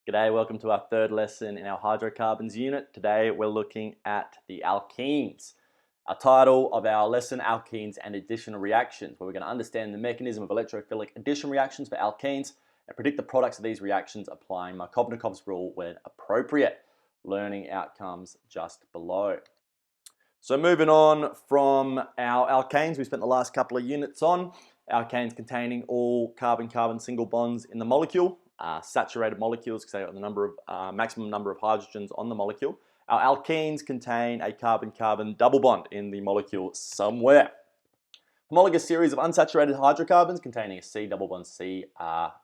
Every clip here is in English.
G'day, welcome to our third lesson in our hydrocarbons unit. Today we're looking at the alkenes. Our title of our lesson, Alkenes and Addition Reactions, where we're going to understand the mechanism of electrophilic addition reactions for alkenes and predict the products of these reactions applying Markovnikovs Rule when appropriate. Learning outcomes just below. So moving on from our alkanes, we spent the last couple of units on alkanes containing all carbon-carbon single bonds in the molecule. Saturated molecules because they got the maximum number of hydrogens on the molecule. Our alkenes contain a carbon-carbon double bond in the molecule somewhere. Homologous series of unsaturated hydrocarbons containing a C double bond C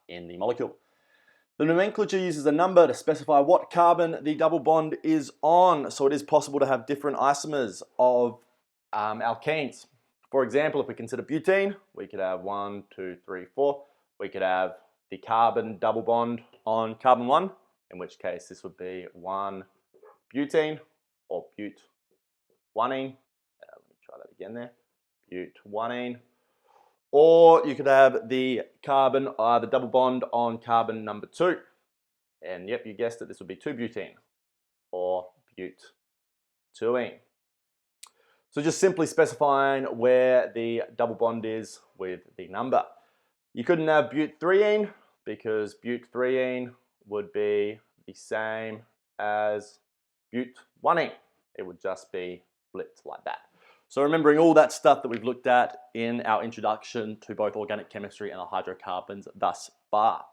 in the molecule. The nomenclature uses a number to specify what carbon the double bond is on, so it is possible to have different isomers of alkenes. For example, if we consider butene, we could have 1, 2, 3, 4. We could have the carbon double bond on carbon 1, in which case this would be 1-butene or but-1ene. Let me try that again there. But-1ene. Or you could have the carbon, the double bond on carbon number 2. And yep, you guessed it, this would be 2-butene or but-2ene. So just simply specifying where the double bond is with the number. You couldn't have but-3ene because but-3ene would be the same as but-1ene. It would just be flipped like that. So remembering all that stuff that we've looked at in our introduction to both organic chemistry and the hydrocarbons thus far.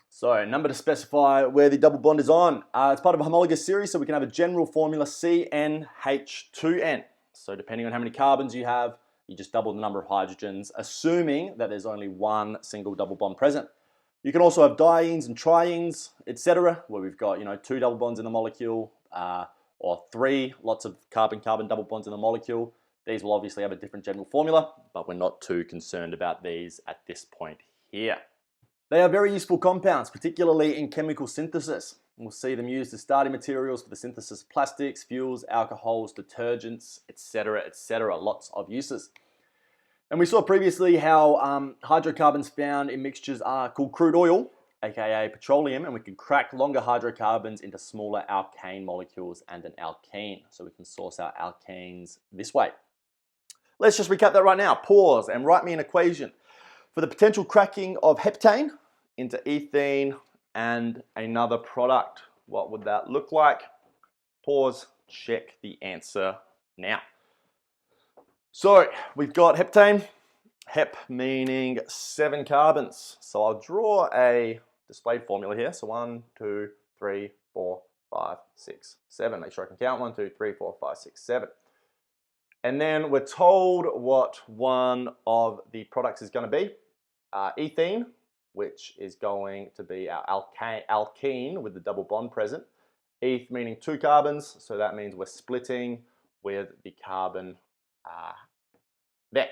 So number to specify where the double bond is on. It's part of a homologous series, so we can have a general formula CnH2n. So depending on how many carbons you have, you just double the number of hydrogens, assuming that there's only one single double bond present. You can also have dienes and trienes, etc., where we've got 2 double bonds in the molecule, or 3 lots of carbon-carbon double bonds in the molecule. These will obviously have a different general formula, but we're not too concerned about these at this point here. They are very useful compounds, particularly in chemical synthesis. We'll see them used as starting materials for the synthesis of plastics, fuels, alcohols, detergents, etc., etc. Lots of uses. And we saw previously how hydrocarbons found in mixtures are called crude oil, aka petroleum, and we can crack longer hydrocarbons into smaller alkane molecules and an alkene. So we can source our alkenes this way. Let's just recap that right now. Pause and write me an equation for the potential cracking of heptane into ethene and another product. What would that look like? Pause, check the answer now. So we've got heptane, hep meaning 7 carbons. So I'll draw a displayed formula here. So 1, 2, 3, 4, 5, 6, 7. Make sure I can count 1, 2, 3, 4, 5, 6, 7. And then we're told what one of the products is going to be. Ethene, which is going to be our alkene with the double bond present. Eth meaning 2 carbons, so that means we're splitting with the carbon there.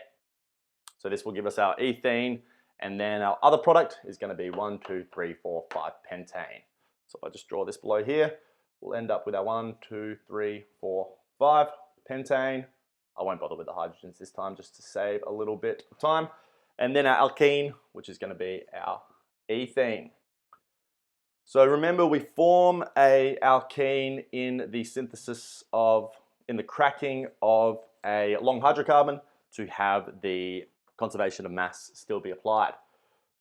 So this will give us our ethene, and then our other product is going to be 1, 2, 3, 4, 5 pentane. So if I just draw this below here, we'll end up with our 1, 2, 3, 4, 5 pentane. I won't bother with the hydrogens this time just to save a little bit of time. And then our alkene, which is going to be our ethene. So remember, we form a alkene in the in the cracking of a long hydrocarbon to have the conservation of mass still be applied.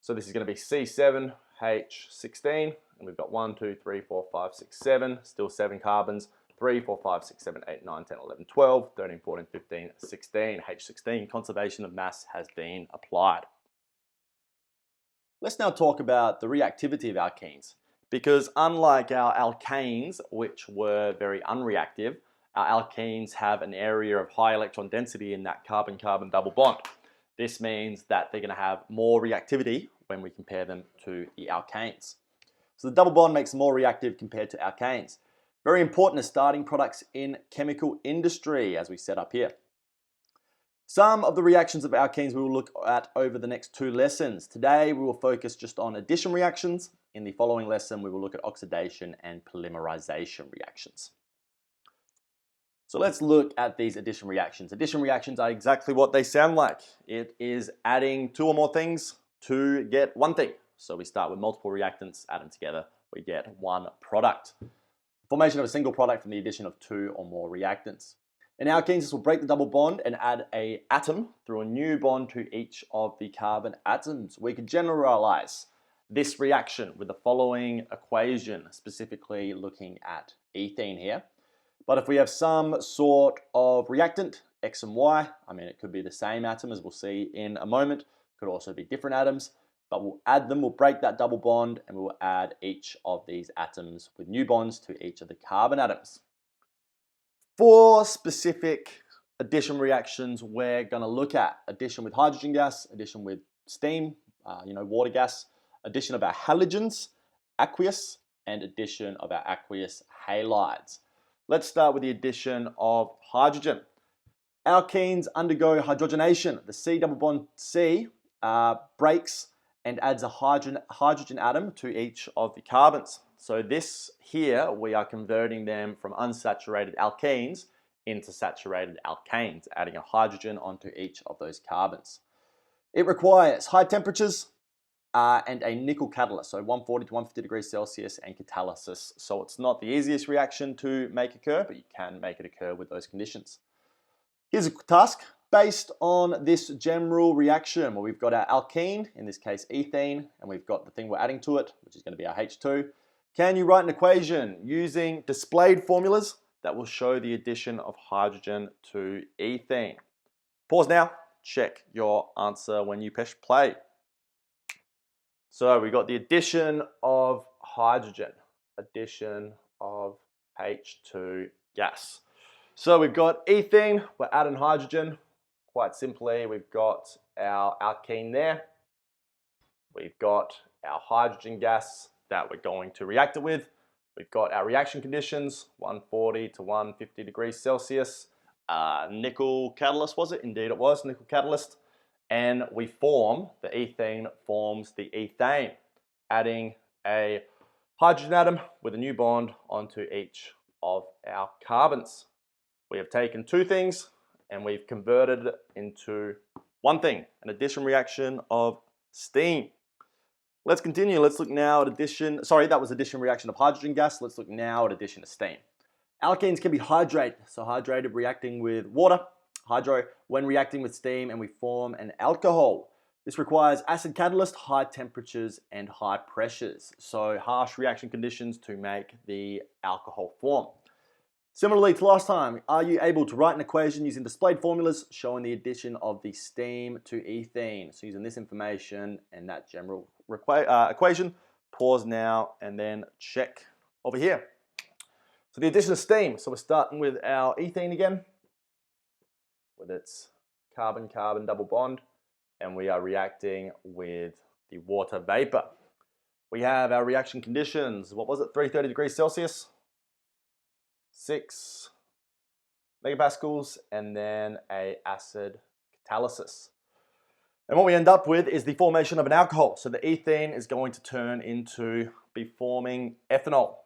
So this is going to be C7H16, and we've got 1, 2, 3, 4, 5, 6, 7, still 7 carbons, 3, 4, 5, 6, 7, 8, 9, 10, 11, 12, 13, 14, 15, 16, H16, conservation of mass has been applied. Let's now talk about the reactivity of alkenes, because unlike our alkanes, which were very unreactive, our alkenes have an area of high electron density in that carbon-carbon double bond. This means that they're going to have more reactivity when we compare them to the alkanes. So the double bond makes them more reactive compared to alkanes. Very important as starting products in chemical industry, as we set up here. Some of the reactions of alkenes we will look at over the next 2 lessons. Today we will focus just on addition reactions. In the following lesson we will look at oxidation and polymerization reactions. So let's look at these addition reactions. Addition reactions are exactly what they sound like. It is adding 2 or more things to get one thing. So we start with multiple reactants, add them together, we get one product. Formation of a single product from the addition of two or more reactants. In alkenes, this will break the double bond and add an atom through a new bond to each of the carbon atoms. We could generalize this reaction with the following equation, specifically looking at ethene here. But if we have some sort of reactant, X and Y, I mean, it could be the same atom as we'll see in a moment, could also be different atoms, but we'll add them, we'll break that double bond, and we'll add each of these atoms with new bonds to each of the carbon atoms. For specific addition reactions, we're going to look at addition with hydrogen gas, addition with steam, water gas, addition of our halogens, aqueous, and addition of our aqueous halides. Let's start with the addition of hydrogen. Alkenes undergo hydrogenation. The C double bond C breaks and adds a hydrogen atom to each of the carbons. So this here, we are converting them from unsaturated alkenes into saturated alkanes, adding a hydrogen onto each of those carbons. It requires high temperatures and a nickel catalyst, so 140 to 150 degrees Celsius and catalysis. So it's not the easiest reaction to make occur, but you can make it occur with those conditions. Here's a task based on this general reaction where we've got our alkene, in this case ethene, and we've got the thing we're adding to it, which is going to be our H2. Can you write an equation using displayed formulas that will show the addition of hydrogen to ethene? Pause now, check your answer when you press play. So we got the addition of hydrogen, addition of H2 gas. So we've got ethene, we're adding hydrogen. Quite simply, we've got our alkene there. We've got our hydrogen gas that we're going to react it with. We've got our reaction conditions, 140 to 150 degrees Celsius. Nickel catalyst, was it? Indeed it was, nickel catalyst. And we form, the ethene forms the ethane, adding a hydrogen atom with a new bond onto each of our carbons. We have taken two things and we've converted it into one thing, an addition reaction of steam. Let's continue. Let's look now at addition, that was addition reaction of hydrogen gas. Let's look now at addition of steam. Alkenes can be hydrated, so hydrated reacting with water, hydro, when reacting with steam, and we form an alcohol. This requires acid catalyst, high temperatures, and high pressures, so harsh reaction conditions to make the alcohol form. Similarly to last time, are you able to write an equation using displayed formulas showing the addition of the steam to ethene? So using this information and that general equation, pause now and then check over here. So the addition of steam, so we're starting with our ethene again, with its carbon-carbon double bond, and we are reacting with the water vapor. We have our reaction conditions, what was it, 330 degrees Celsius? 6 megapascals, and then a acid catalysis. And what we end up with is the formation of an alcohol. So the ethene is going to turn into be forming ethanol.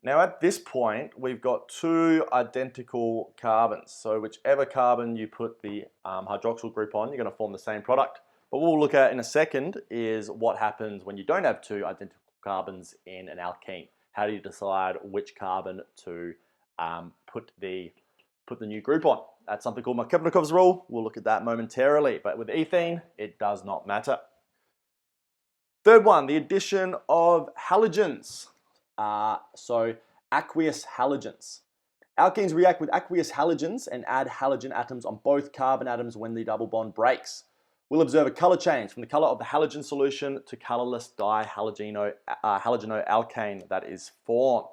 Now at this point, we've got two identical carbons. So whichever carbon you put the hydroxyl group on, you're going to form the same product. But what we'll look at in a second is what happens when you don't have two identical carbons in an alkene. How do you decide which carbon to put the new group on? That's something called Markovnikovs Rule. We'll look at that momentarily. But with ethene, it does not matter. Third one, the addition of halogens. So aqueous halogens. Alkenes react with aqueous halogens and add halogen atoms on both carbon atoms when the double bond breaks. We'll observe a color change from the color of the halogen solution to colorless dihalogenalkane that is formed.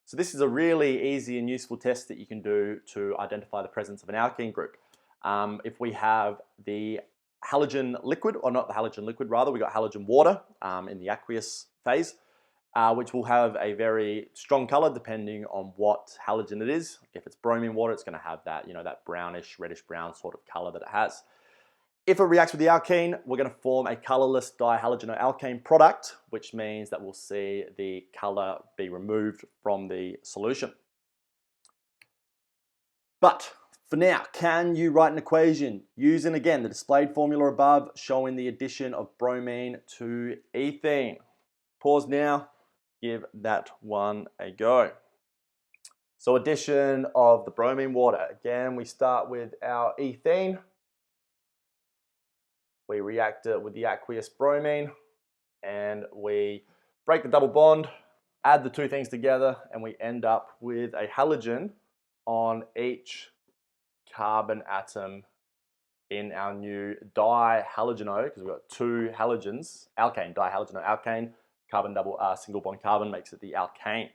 So this is a really easy and useful test that you can do to identify the presence of an alkene group. If we have the halogen liquid, or not the halogen liquid, rather, we got halogen water in the aqueous phase, which will have a very strong color depending on what halogen it is. If it's bromine water, it's going to have that, that brownish, reddish brown sort of color that it has. If it reacts with the alkene, we're going to form a colorless dihalogenalkane product, which means that we'll see the color be removed from the solution. But For now, can you write an equation using, again, the displayed formula above showing the addition of bromine to ethene? Pause now, give that one a go. So addition of the bromine water. Again, we start with our ethene. We react it with the aqueous bromine and we break the double bond, add the two things together, and we end up with a halogen on each carbon atom in our new dihalogenate, because we've got two halogens, alkane, dihalogenate alkane, carbon double single bond carbon makes it the alkane.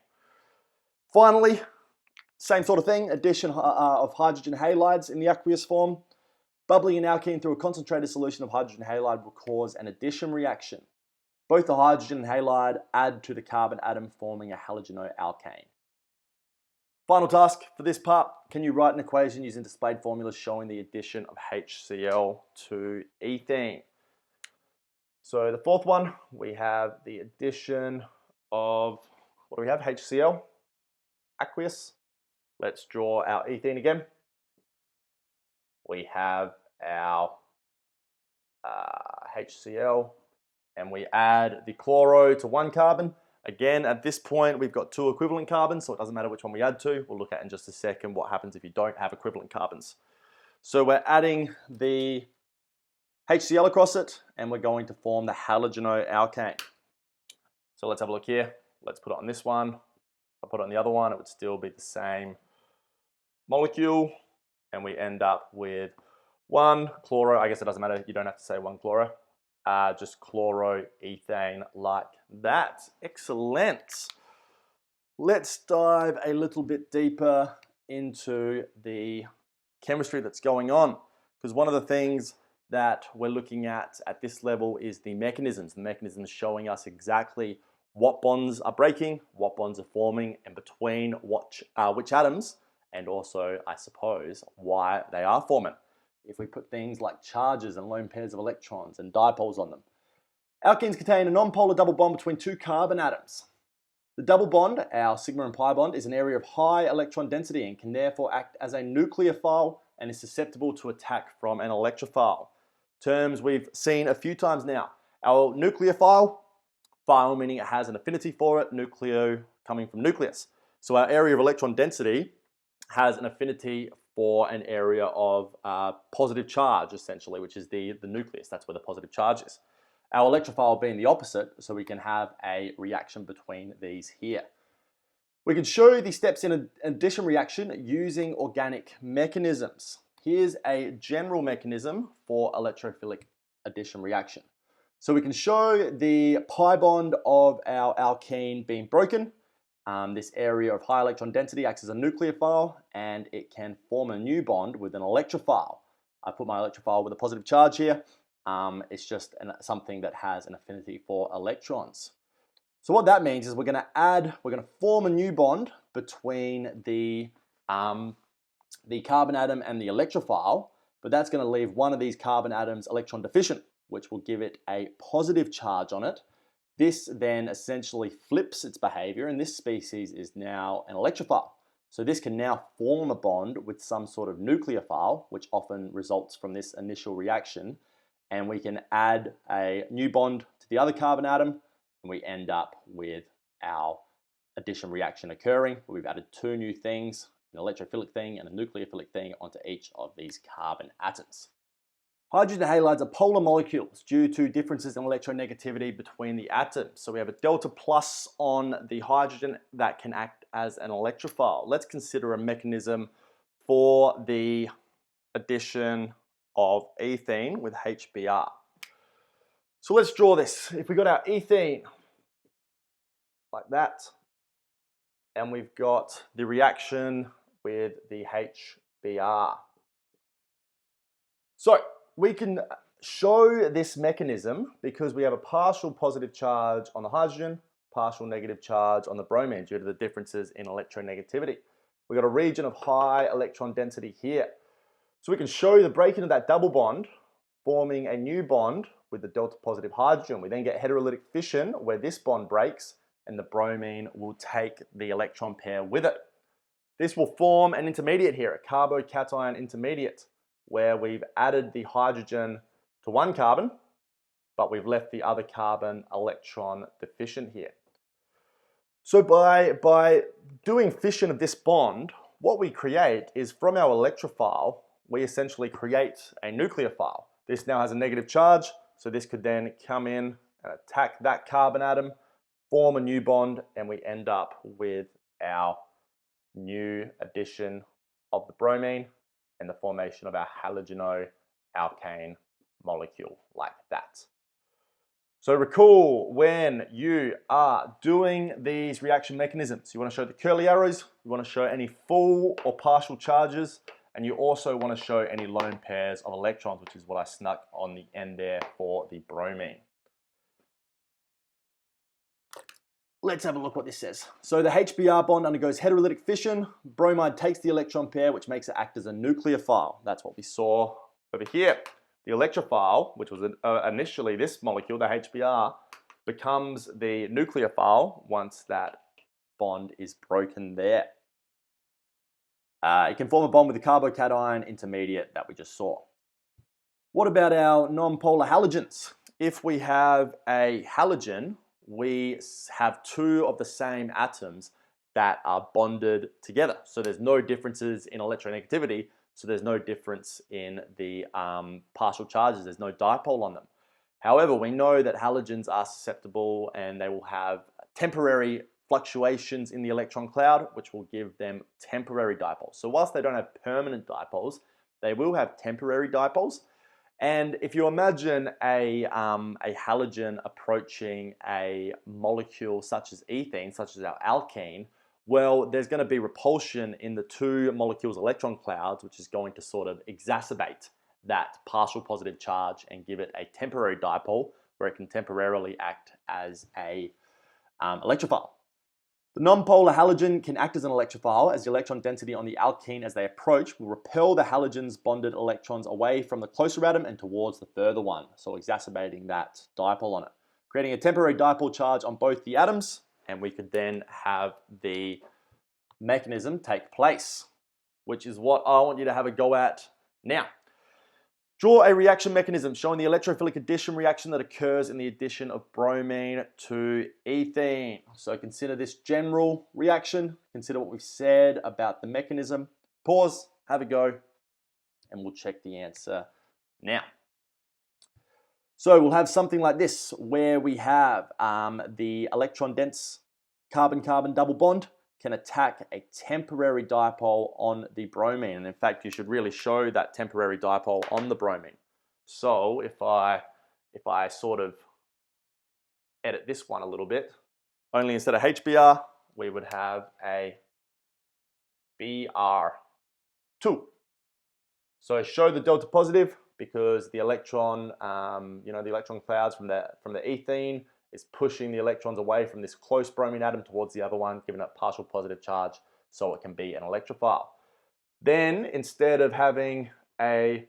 Finally, same sort of thing, addition of hydrogen halides in the aqueous form. Bubbling an alkene through a concentrated solution of hydrogen halide will cause an addition reaction. Both the hydrogen and halide add to the carbon atom, forming a halogenate alkane. Final task for this part, can you write an equation using displayed formulas showing the addition of HCl to ethene? So the fourth one, we have the addition of, what do we have, HCl, aqueous. Let's draw our ethene again. We have our HCl, and we add the chloro to one carbon. Again, at this point, we've got two equivalent carbons, so it doesn't matter which one we add to. We'll look at in just a second what happens if you don't have equivalent carbons. So we're adding the HCl across it, and we're going to form the halogenate alkane. So let's have a look here. Let's put it on this one. If I put it on the other one, it would still be the same molecule, and we end up with one chloro. I guess it doesn't matter. You don't have to say one chloro. Just chloroethane like that. Excellent. Let's dive a little bit deeper into the chemistry that's going on, because one of the things that we're looking at this level is the mechanisms. The mechanisms showing us exactly what bonds are breaking, what bonds are forming, and between which atoms, and also, I suppose, why they are forming. If we put things like charges and lone pairs of electrons and dipoles on them. Alkenes contain a non-polar double bond between two carbon atoms. The double bond, our sigma and pi bond, is an area of high electron density and can therefore act as a nucleophile and is susceptible to attack from an electrophile. Terms we've seen a few times now. Our nucleophile, phile meaning it has an affinity for it, nucleo coming from nucleus. So our area of electron density has an affinity for an area of positive charge, essentially, which is the nucleus. That's where the positive charge is. Our electrophile being the opposite, so we can have a reaction between these here. We can show the steps in an addition reaction using organic mechanisms. Here's a general mechanism for electrophilic addition reaction. So we can show the pi bond of our alkene being broken. This area of high electron density acts as a nucleophile, and it can form a new bond with an electrophile. I put my electrophile with a positive charge here. It's just something that has an affinity for electrons. So what that means is we're going to form a new bond between the carbon atom and the electrophile, but that's going to leave one of these carbon atoms electron deficient, which will give it a positive charge on it. This then essentially flips its behavior, and this species is now an electrophile. So this can now form a bond with some sort of nucleophile, which often results from this initial reaction, and we can add a new bond to the other carbon atom, and we end up with our addition reaction occurring. We've added two new things, an electrophilic thing and a nucleophilic thing, onto each of these carbon atoms. Hydrogen halides are polar molecules due to differences in electronegativity between the atoms. So we have a delta plus on the hydrogen that can act as an electrophile. Let's consider a mechanism for the addition of ethene with HBr. So let's draw this. If we got our ethene like that, and we've got the reaction with the HBr. So we can show this mechanism because we have a partial positive charge on the hydrogen, partial negative charge on the bromine due to the differences in electronegativity. We've got a region of high electron density here. So we can show the breaking of that double bond, forming a new bond with the delta positive hydrogen. We then get heterolytic fission where this bond breaks and the bromine will take the electron pair with it. This will form an intermediate here, a carbocation intermediate, where we've added the hydrogen to one carbon, but we've left the other carbon electron deficient here. So by doing fission of this bond, what we create is from our electrophile, we essentially create a nucleophile. This now has a negative charge, so this could then come in and attack that carbon atom, form a new bond, and we end up with our new addition of the bromine and the formation of our halogeno-alkane molecule like that. So recall, when you are doing these reaction mechanisms, you want to show the curly arrows, you want to show any full or partial charges, and you also want to show any lone pairs of electrons, which is what I snuck on the end there for the bromine. Let's have a look what this says. So the HBr bond undergoes heterolytic fission. Bromide takes the electron pair, which makes it act as a nucleophile. That's what we saw over here. The electrophile, which was initially this molecule, the HBr, becomes the nucleophile once that bond is broken there. It can form a bond with the carbocation intermediate that we just saw. What about our non-polar halogens? If we have a halogen, we have two of the same atoms that are bonded together. So there's no differences in electronegativity, so there's no difference in the partial charges, there's no dipole on them. However, we know that halogens are susceptible and they will have temporary fluctuations in the electron cloud, which will give them temporary dipoles. So whilst they don't have permanent dipoles, they will have temporary dipoles. And if you imagine a halogen approaching a molecule such as ethene, such as our alkene, well, there's going to be repulsion in the two molecules' electron clouds, which is going to sort of exacerbate that partial positive charge and give it a temporary dipole where it can temporarily act as a electrophile. The nonpolar halogen can act as an electrophile, as the electron density on the alkene as they approach will repel the halogen's bonded electrons away from the closer atom and towards the further one, so exacerbating that dipole on it, creating a temporary dipole charge on both the atoms, and we could then have the mechanism take place, which is what I want you to have a go at now. Draw a reaction mechanism showing the electrophilic addition reaction that occurs in the addition of bromine to ethene. So consider this general reaction, consider what we've said about the mechanism. Pause, have a go, and we'll check the answer now. So we'll have something like this, where we have the electron-dense carbon-carbon double bond can attack a temporary dipole on the bromine. And in fact, you should really show that temporary dipole on the bromine. So if I sort of edit this one a little bit, only instead of HBr, we would have a Br2. So show the delta positive because the electron, the electron clouds from the ethene is pushing the electrons away from this close bromine atom towards the other one, giving it partial positive charge so it can be an electrophile. Then, instead of having a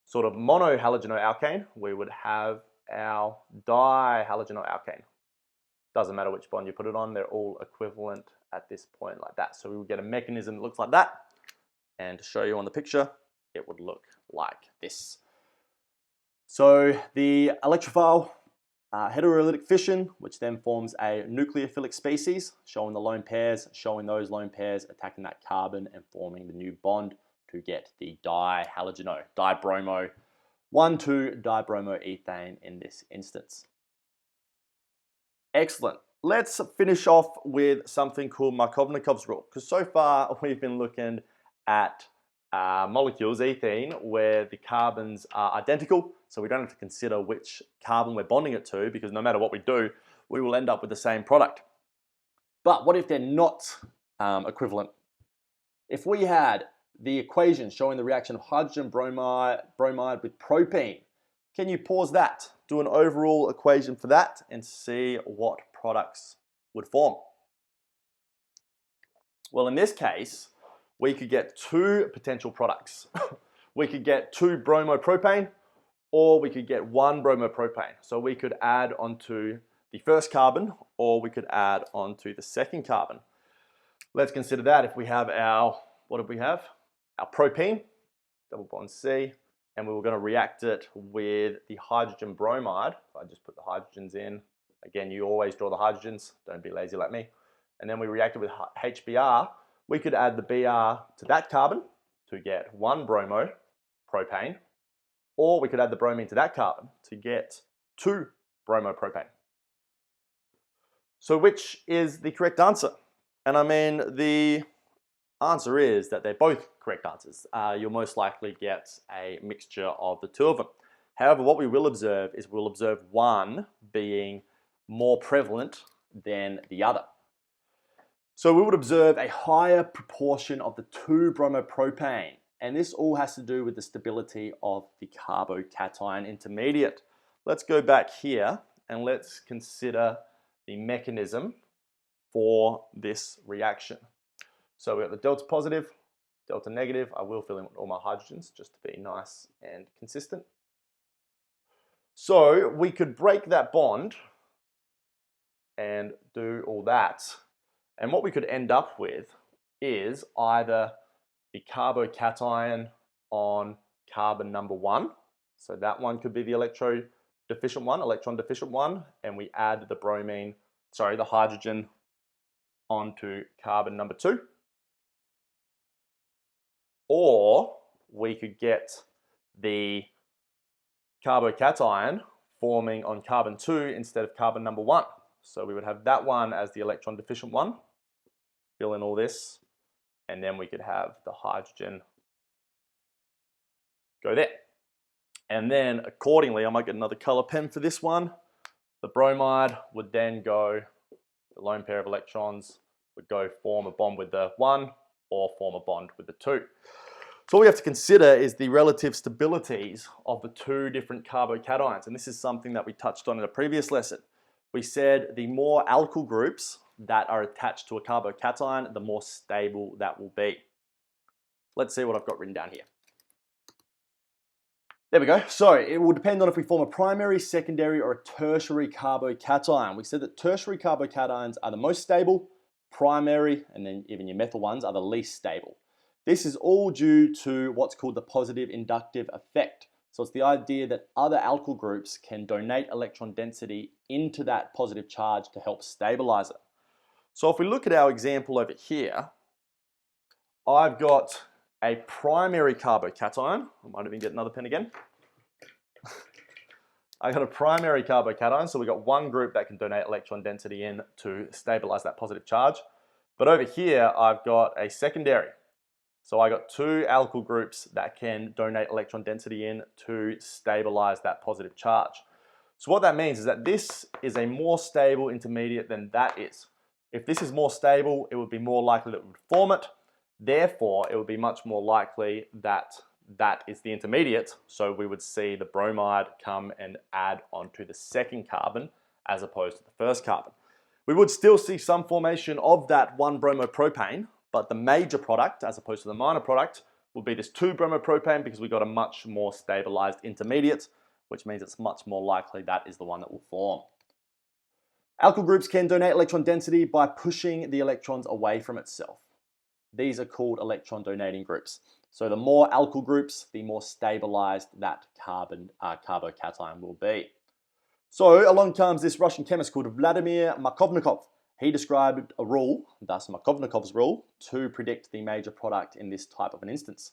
sort of monohalogenoalkane, we would have our dihalogenoalkane. Doesn't matter which bond you put it on, they're all equivalent at this point like that. So we would get a mechanism that looks like that, and to show you on the picture, it would look like this. So the electrophile heterolytic fission, which then forms a nucleophilic species, showing the lone pairs, showing those lone pairs attacking that carbon and forming the new bond to get the dibromo 1,2-dibromoethane in this instance. Excellent. Let's finish off with something called Markovnikovs Rule, because so far we've been looking at molecules, ethene, where the carbons are identical, so we don't have to consider which carbon we're bonding it to, because no matter what we do, we will end up with the same product. But what if they're not equivalent? If we had the equation showing the reaction of hydrogen bromide with propene, can you pause that, do an overall equation for that, and see what products would form? Well, in this case, we could get two potential products. We could get 2 bromopropane, or we could get 1 bromopropane. So we could add onto the first carbon, or we could add onto the second carbon. Let's consider that if we have our, what did we have? Our propene, double bond C, and we were going to react it with the hydrogen bromide. If I just put the hydrogens in, again, you always draw the hydrogens, don't be lazy like me. And then we react it with HBr. We could add the Br to that carbon to get 1 bromo propane, or we could add the bromine to that carbon to get 2 bromo propane. So which is the correct answer? And I mean, the answer is that they're both correct answers. You'll most likely get a mixture of the two of them. However, what we will observe is we'll observe one being more prevalent than the other. So we would observe a higher proportion of the 2-bromopropane, and this all has to do with the stability of the carbocation intermediate. Let's go back here and let's consider the mechanism for this reaction. So we got the delta positive, delta negative. I will fill in with all my hydrogens just to be nice and consistent. So we could break that bond and do all that. And what we could end up with is either the carbocation on carbon number 1. So that one could be the electron deficient one, and we add the hydrogen onto carbon number 2. Or we could get the carbocation forming on carbon 2 instead of carbon number 1. So we would have that one as the electron deficient one, fill in all this, and then we could have the hydrogen go there. And then accordingly, I might get another color pen for this one. The bromide would then go, the lone pair of electrons would go form a bond with the 1 or form a bond with the 2. So all we have to consider is the relative stabilities of the 2 different carbocations, and this is something that we touched on in a previous lesson. We said the more alkyl groups that are attached to a carbocation, the more stable that will be. Let's see what I've got written down here. There we go. So it will depend on if we form a primary, secondary, or a tertiary carbocation. We said that tertiary carbocations are the most stable, primary, and then even your methyl ones are the least stable. This is all due to what's called the positive inductive effect. So it's the idea that other alkyl groups can donate electron density into that positive charge to help stabilize it. So if we look at our example over here, I've got a primary carbocation. I might even get another pen again. I got a primary carbocation, so we've got one group that can donate electron density in to stabilize that positive charge. But over here, I've got a secondary. So I got 2 alkyl groups that can donate electron density in to stabilize that positive charge. So what that means is that this is a more stable intermediate than that is. If this is more stable, it would be more likely that it would form it. Therefore, it would be much more likely that that is the intermediate. So we would see the bromide come and add onto the second carbon as opposed to the first carbon. We would still see some formation of that 1-bromopropane, but the major product, as opposed to the minor product, will be this 2-bromopropane because we got a much more stabilized intermediate, which means it's much more likely that is the one that will form. Alkyl groups can donate electron density by pushing the electrons away from itself. These are called electron donating groups. So the more alkyl groups, the more stabilized that carbocation will be. So along comes this Russian chemist called Vladimir Markovnikov. He described a rule, thus Markovnikovs Rule, to predict the major product in this type of an instance.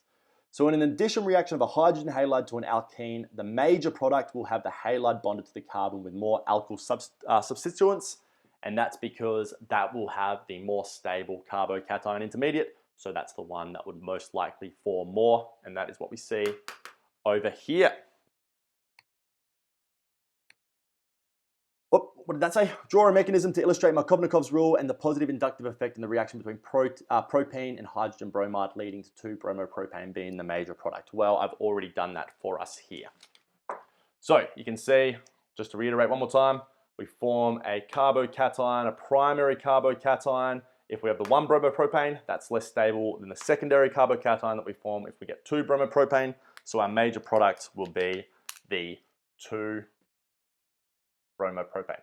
So in an addition reaction of a hydrogen halide to an alkene, the major product will have the halide bonded to the carbon with more alkyl substituents, and that's because that will have the more stable carbocation intermediate, so that's the one that would most likely form more, and that is what we see over here. What did that say? Draw a mechanism to illustrate Markovnikovs rule and the positive inductive effect in the reaction between propene and hydrogen bromide leading to 2-bromopropane being the major product. Well, I've already done that for us here. So you can see, just to reiterate one more time, we form a carbocation, a primary carbocation. If we have the 1-bromopropane, that's less stable than the secondary carbocation that we form if we get 2-bromopropane. So our major product will be the 2-bromopropane.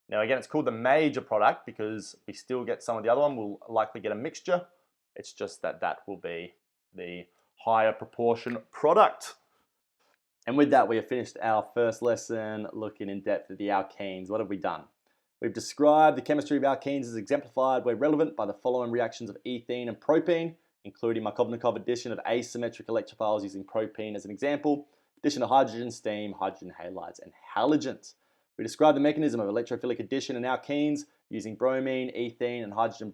Now again, it's called the major product because we still get some of the other one. We'll likely get a mixture. It's just that that will be the higher proportion product. And with that, we have finished our first lesson looking in depth at the alkenes. What have we done? We've described the chemistry of alkenes as exemplified where relevant by the following reactions of ethene and propene, including Markovnikov addition of asymmetric electrophiles using propene as an example, addition of hydrogen, steam, hydrogen halides, and halogens. We described the mechanism of electrophilic addition in alkenes using bromine, ethene, and hydrogen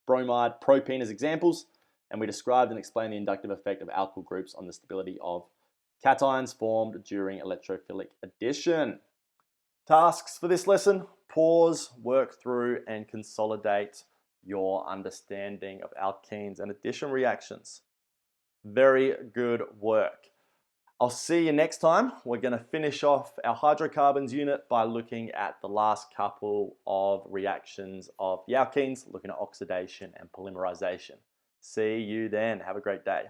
bromide, propene as examples. And we described and explained the inductive effect of alkyl groups on the stability of cations formed during electrophilic addition. Tasks for this lesson: pause, work through, and consolidate your understanding of alkenes and addition reactions. Very good work. I'll see you next time. We're going to finish off our hydrocarbons unit by looking at the last couple of reactions of the alkenes, looking at oxidation and polymerization. See you then. Have a great day.